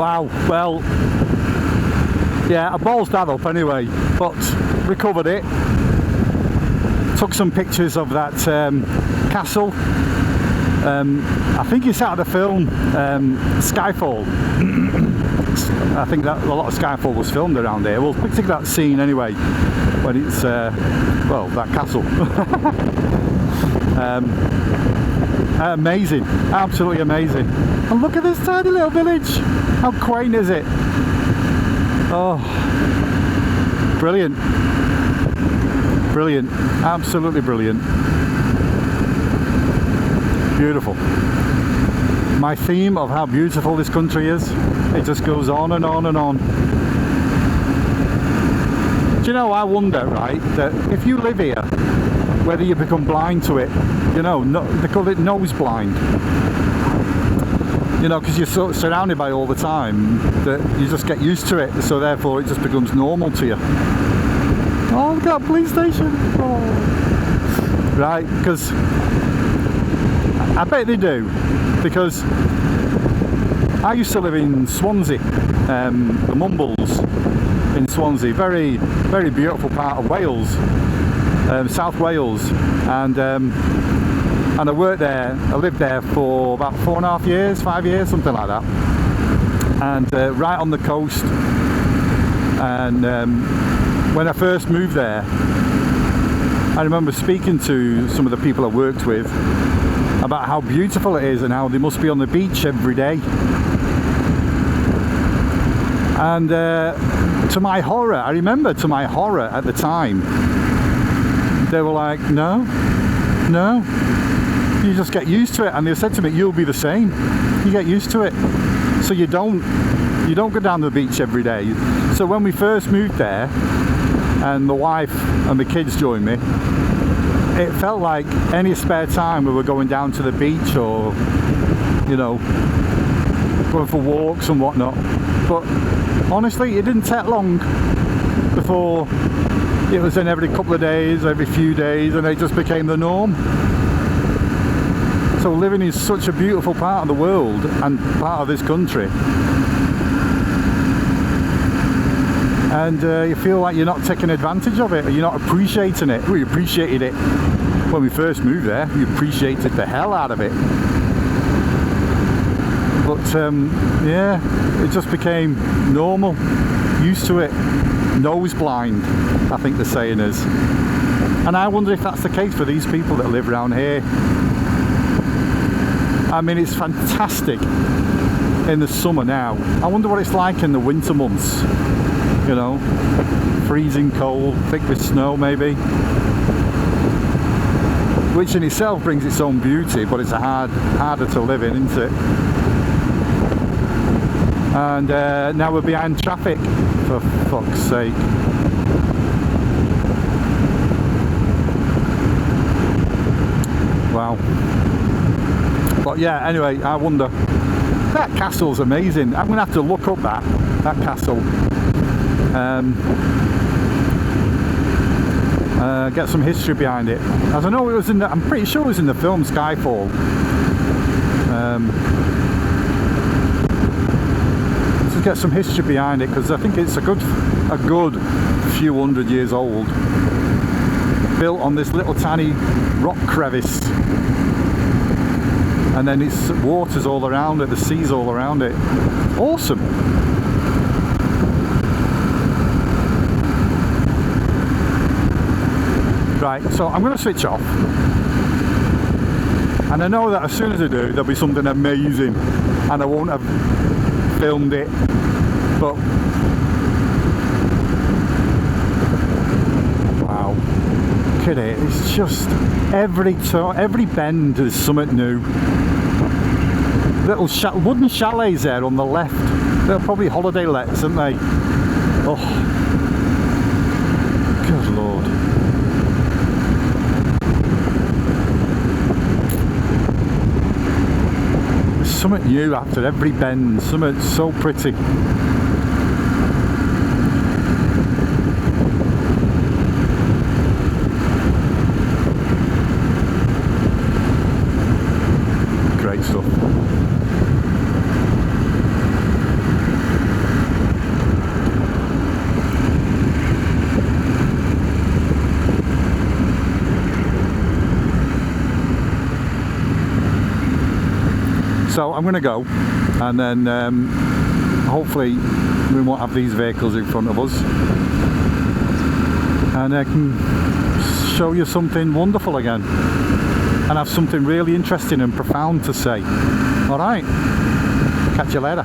Wow, well, yeah, I ballsed that up anyway, but recovered it. Took some pictures of that castle. I think it's out of the film Skyfall. I think that a lot of Skyfall was filmed around here. Well, particularly that scene anyway, when it's, well, that castle. Amazing, absolutely amazing. And look at this tiny little village. How quaint is it? Oh, brilliant. Brilliant, absolutely brilliant. Beautiful. My theme of how beautiful this country is, it just goes on and on and on. Do you know, I wonder, right, that if you live here, whether you become blind to it, you know, they call it nose blind. You know, because you're so surrounded by it all the time that you just get used to it, so therefore it just becomes normal to you. Oh, look at that police station. Oh. Right, because I bet they do, because I used to live in Swansea, the Mumbles in Swansea, very, very beautiful part of Wales, South Wales, and I worked there, I lived there for about 4.5 years, 5 years, something like that, and right on the coast. And when I first moved there, I remember speaking to some of the people I worked with about how beautiful it is and how they must be on the beach every day. And to my horror, I remember to my horror at the time, they were like, no, you just get used to it. And they said to me, you'll be the same, you get used to it. So you don't go down to the beach every day. So when we first moved there, and my wife and the kids joined me, it felt like any spare time we were going down to the beach, or, you know, going for walks and whatnot. But honestly, it didn't take long before it was in every couple of days, every few days, and it just became the norm. So living in such a beautiful part of the world and part of this country, and you feel like you're not taking advantage of it, or you're not appreciating it. We appreciated it when we first moved there. We appreciated the hell out of it. But yeah, it just became normal, used to it, nose blind, I think the saying is. And I wonder if that's the case for these people that live around here. I mean, it's fantastic in the summer now. I wonder what it's like in the winter months. You know, freezing cold, thick with snow maybe, which in itself brings its own beauty, but it's harder to live in, isn't it? And now we're behind traffic, for fuck's sake. Wow. But yeah, anyway, I wonder, that castle's amazing. I'm gonna have to look up that castle. Get some history behind it, as I know it was in the, I'm pretty sure it was in the film Skyfall. Let's get some history behind it, because I think it's a good few hundred years old, built on this little tiny rock crevice, and then it's waters all around it, the seas all around it. Awesome. Right, so I'm going to switch off, and I know that as soon as I do, there'll be something amazing, and I won't have filmed it, but wow, look at it, it's just every bend is something new. Little wooden chalets there on the left, they're probably holiday lets, aren't they? Oh, good lord. Something new after every bend, something so pretty. Great stuff. So I'm going to go, and then hopefully we won't have these vehicles in front of us, and I can show you something wonderful again and have something really interesting and profound to say. Alright, catch you later.